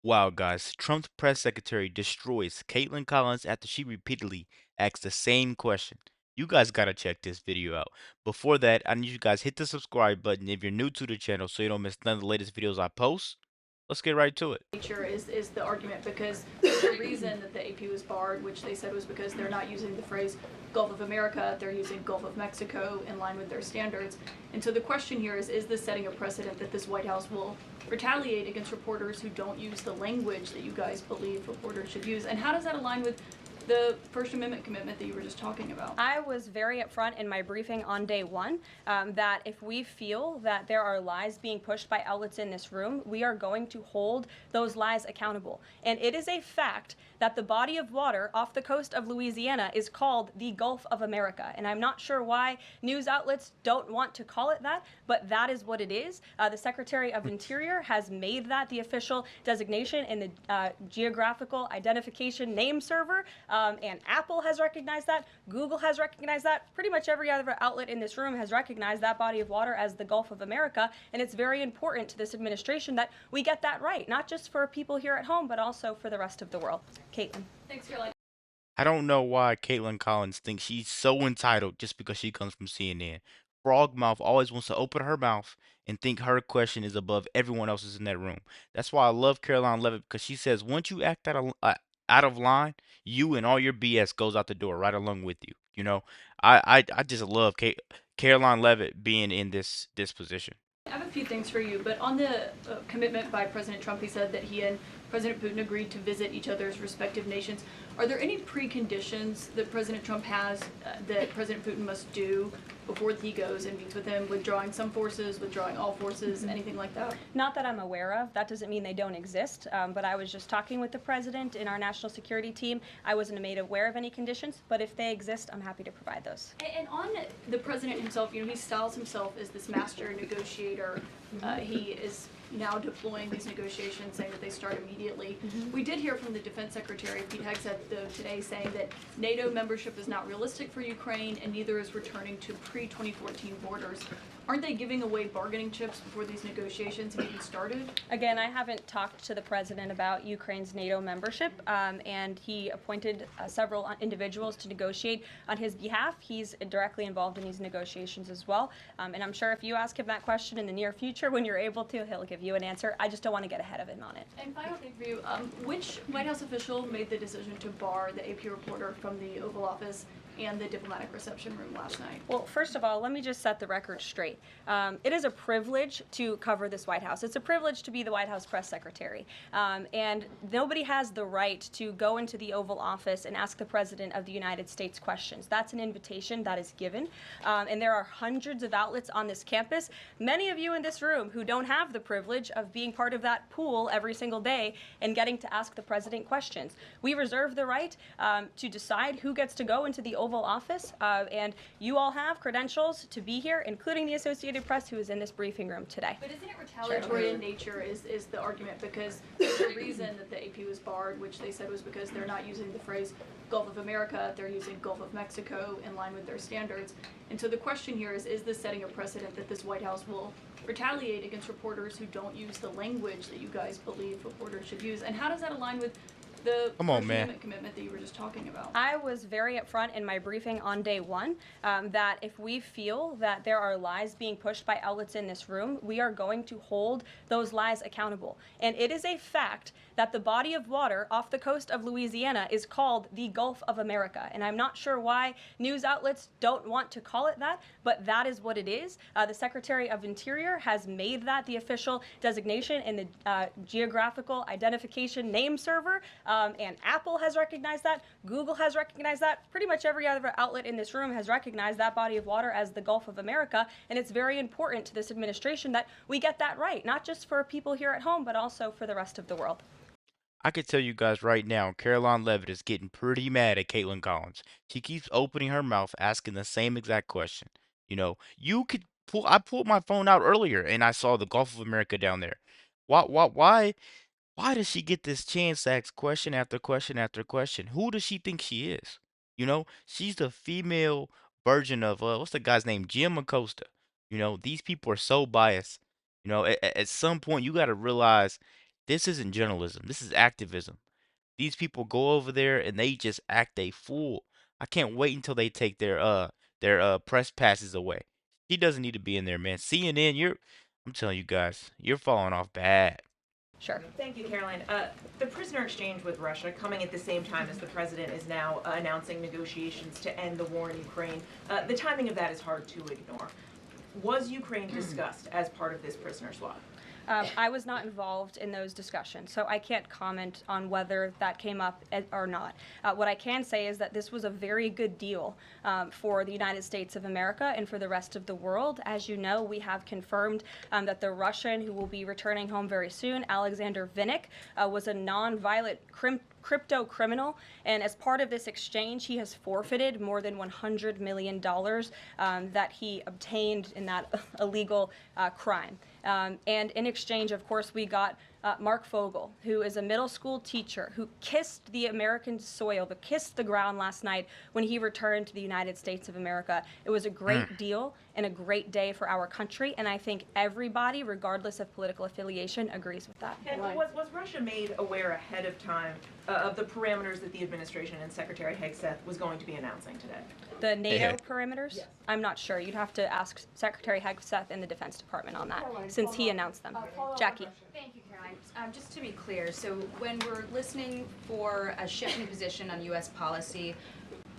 Wow, guys, Trump's press secretary destroys Caitlin Collins after she repeatedly asks the same question. You guys gotta check this video out. Before that, I need you guys hit the subscribe button if you're new to the channel so you don't miss none of the latest videos I post. Let's get right to it. Nature is the argument because the reason that the AP was barred, which they said was because they're not using the phrase Gulf of America, they're using Gulf of Mexico in line with their standards. And so the question here is this setting a precedent that this White House will retaliate against reporters who don't use the language that you guys believe reporters should use? And how does that align with the First Amendment commitment that you were just talking about? I was very upfront in my briefing on day one that if we feel that there are lies being pushed by outlets in this room, we are going to hold those lies accountable. And it is a fact that the body of water off the coast of Louisiana is called the Gulf of America. And I'm not sure why news outlets don't want to call it that, but that is what it is. The Secretary of Interior has made that the official designation in the geographical identification name server. And Apple has recognized that. Google has recognized that. Pretty much every other outlet in this room has recognized that body of water as the Gulf of America. And it's very important to this administration that we get that right, not just for people here at home, but also for the rest of the world. Caitlin. Thanks for your life. I don't know why Caitlin Collins thinks she's so entitled just because she comes from CNN. Frogmouth always wants to open her mouth and think her question is above everyone else's in that room. That's why I love Caroline Levitt because she says once you act out of line, you and all your BS goes out the door right along with you. You know, I just love Caroline Levitt being in this position. I have a few things for you, but on the commitment by President Trump, he said that he and President Putin agreed to visit each other's respective nations. Are there any preconditions that President Trump has that President Putin must do before he goes and meets with him, withdrawing some forces, withdrawing all forces, anything like that? Not that I'm aware of. That doesn't mean they don't exist. But I was just talking with the president in our national security team. I wasn't made aware of any conditions, but if they exist, I'm happy to provide those. And on the president himself, he styles himself as this master negotiator. He is now deploying these negotiations, saying that they start immediately. We did hear from the Defense Secretary, Pete Hegseth, though, today saying that NATO membership is not realistic for Ukraine and neither is returning to pre-2014 borders. Aren't they giving away bargaining chips before these negotiations have even started? Again, I haven't talked to the president about Ukraine's NATO membership, and he appointed several individuals to negotiate on his behalf. He's directly involved in these negotiations as well, and I'm sure if you ask him that question in the near future when you're able to, he'll give you an answer. I just don't want to get ahead of him on it. And final thing for you, which White House official made the decision to bar the AP reporter from the Oval Office and the diplomatic reception room last night? Well, first of all, let me just set the record straight. It is a privilege to cover this White House. It's a privilege to be the White House press secretary. And nobody has the right to go into the Oval Office and ask the President of the United States questions. That's an invitation that is given. And there are hundreds of outlets on this campus, many of you in this room who don't have the privilege of being part of that pool every single day and getting to ask the President questions. We reserve the right to decide who gets to go into the Oval Office, and you all have credentials to be here, including the Associated Press, who is in this briefing room today. But isn't it retaliatory in nature is the argument because the reason that the AP was barred, which they said was because they're not using the phrase Gulf of America, they're using Gulf of Mexico in line with their standards. And so the question here is this setting a precedent that this White House will retaliate against reporters who don't use the language that you guys believe reporters should use? And how does that align with the Come on, First man. Amendment commitment that you were just talking about? I was very upfront in my briefing on day one that if we feel that there are lies being pushed by outlets in this room, we are going to hold those lies accountable. And it is a fact that the body of water off the coast of Louisiana is called the Gulf of America. And I'm not sure why news outlets don't want to call it that, but that is what it is. The Secretary of Interior has made that the official designation in the geographical identification name server. And Apple has recognized that. Google has recognized that. Pretty much every other outlet in this room has recognized that body of water as the Gulf of America. And it's very important to this administration that we get that right, not just for people here at home, but also for the rest of the world. I could tell you guys right now, Caroline Levitt is getting pretty mad at Caitlin Collins. She keeps opening her mouth, asking the same exact question. You know, you could pull. I pulled my phone out earlier, and I saw the Gulf of America down there. Why does she get this chance to ask question after question after question? Who does she think she is? You know, she's the female version of what's the guy's name? Jim Acosta. You know, these people are so biased. You know, at some point you got to realize This isn't journalism. This is activism. These people go over there and they just act a fool. I can't wait until they take their press passes away. He doesn't need to be in there, man. CNN, I'm telling you guys, you're falling off bad. Sure. Thank you, Caroline. The prisoner exchange with Russia coming at the same time as the president is now announcing negotiations to end the war in Ukraine. The timing of that is hard to ignore. Was Ukraine discussed as part of this prisoner swap? I was not involved in those discussions, so I can't comment on whether that came up or not. What I can say is that this was a very good deal for the United States of America and for the rest of the world. As you know, we have confirmed that the Russian who will be returning home very soon, Alexander Vinnik, was a non-violent crypto criminal, and as part of this exchange, he has forfeited more than $100 million that he obtained in that illegal crime. And in exchange, of course, we got Mark Fogel, who is a middle school teacher who kissed the American soil, but kissed the ground last night when he returned to the United States of America. It was a great deal and a great day for our country, and I think everybody, regardless of political affiliation, agrees with that. And was Russia made aware ahead of time of the parameters that the administration and Secretary Hegseth was going to be announcing today? The NATO Yeah. perimeters? Yes. I'm not sure. You'd have to ask Secretary Hegseth in the Defense Department on that, since he announced them. Jackie. Thank you, Caroline. Just to be clear, so when we're listening for a shift in position on U.S. policy,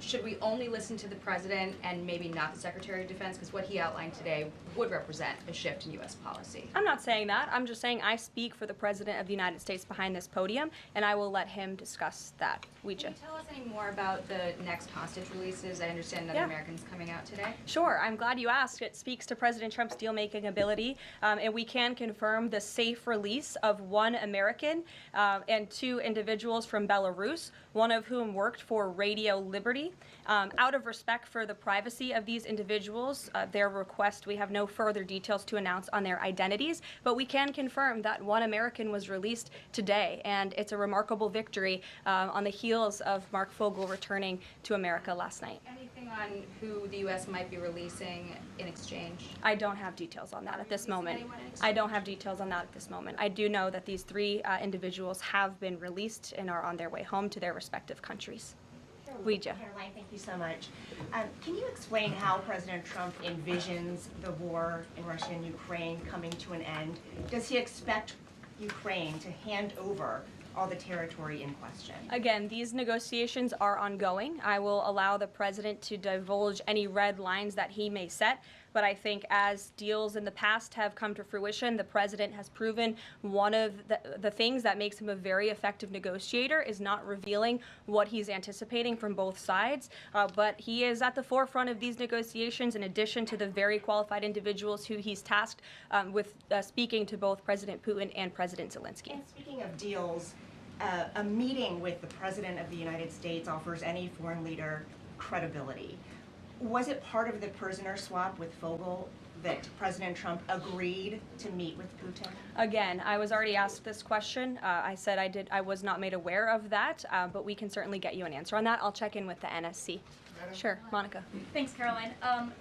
should we only listen to the president and maybe not the Secretary of Defense? Because what he outlined today would represent a shift in U.S. policy. I'm not saying that. I'm just saying I speak for the President of the United States behind this podium, and I will let him discuss that. Can you tell us any more about the next hostage releases? I understand another Yeah. American's coming out today. Sure, I'm glad you asked. It speaks to President Trump's deal-making ability, and we can confirm the safe release of one American and two individuals from Belarus, one of whom worked for Radio Liberty. Out of respect for the privacy of these individuals, their request, we have no further details to announce on their identities, but we can confirm that one American was released today, and it's a remarkable victory on the heels of Mark Fogel returning to America last night. Anything on who the U.S. might be releasing in exchange? I don't have details on that at this moment. anyone in I don't have details on that at this moment. I do know that these three individuals have been released and are on their way home to their respective countries. Ouija. Caroline, thank you so much. Can you explain how President Trump envisions the war in Russia and Ukraine coming to an end? Does he expect Ukraine to hand over all the territory in question? Again, these negotiations are ongoing. I will allow the president to divulge any red lines that he may set, but I think as deals in the past have come to fruition, the president has proven one of the things that makes him a very effective negotiator is not revealing what he's anticipating from both sides, but he is at the forefront of these negotiations in addition to the very qualified individuals who he's tasked with speaking to both President Putin and President Zelensky. And speaking of deals, a meeting with the President of the United States offers any foreign leader credibility. Was it part of the prisoner swap with Fogel that President Trump agreed to meet with Putin? Again, I was already asked this question. I said I was not made aware of that, but we can certainly get you an answer on that. I'll check in with the NSC. Sure, Monica. Thanks, Caroline.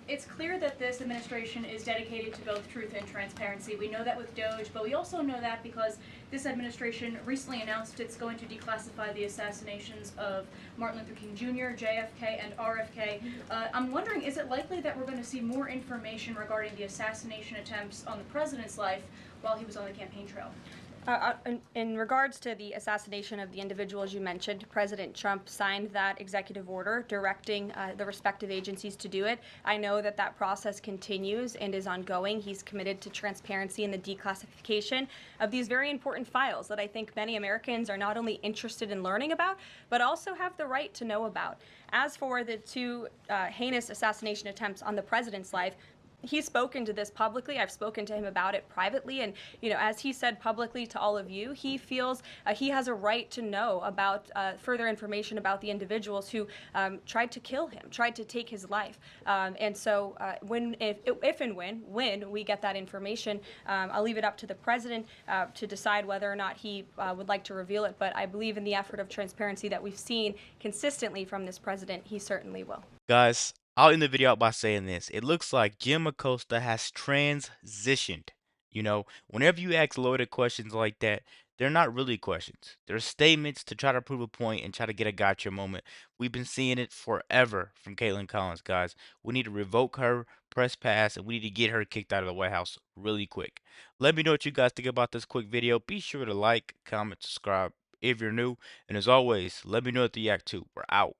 It's clear that this administration is dedicated to both truth and transparency. We know that with DOJ, but we also know that because this administration recently announced it's going to declassify the assassinations of Martin Luther King Jr., JFK, and RFK. I'm wondering, is it likely that we're going to see more information regarding the assassination attempts on the president's life while he was on the campaign trail? In regards to the assassination of the individuals you mentioned, President Trump signed that executive order directing the respective agencies to do it. I know that that process continues and is ongoing. He's committed to transparency in the declassification of these very important files that I think many Americans are not only interested in learning about, but also have the right to know about. As for the two heinous assassination attempts on the president's life, he's spoken to this publicly. I've spoken to him about it privately, and as he said publicly to all of you, he feels he has a right to know about further information about the individuals who tried to kill him, tried to take his life. And so, if and when we get that information, I'll leave it up to the president to decide whether or not he would like to reveal it. But I believe in the effort of transparency that we've seen consistently from this president, he certainly will. Guys, I'll end the video out by saying this. It looks like Jim Acosta has transitioned. Whenever you ask loaded questions like that, They're not really questions. They're statements to try to prove a point and try to get a gotcha moment. We've been seeing it forever from Caitlin Collins, guys. We need to revoke her, press pass, and we need to get her kicked out of the White House really quick. Let me know what you guys think about this quick video. Be sure to like, comment, subscribe if you're new. And as always, let me know what you react to. We're out.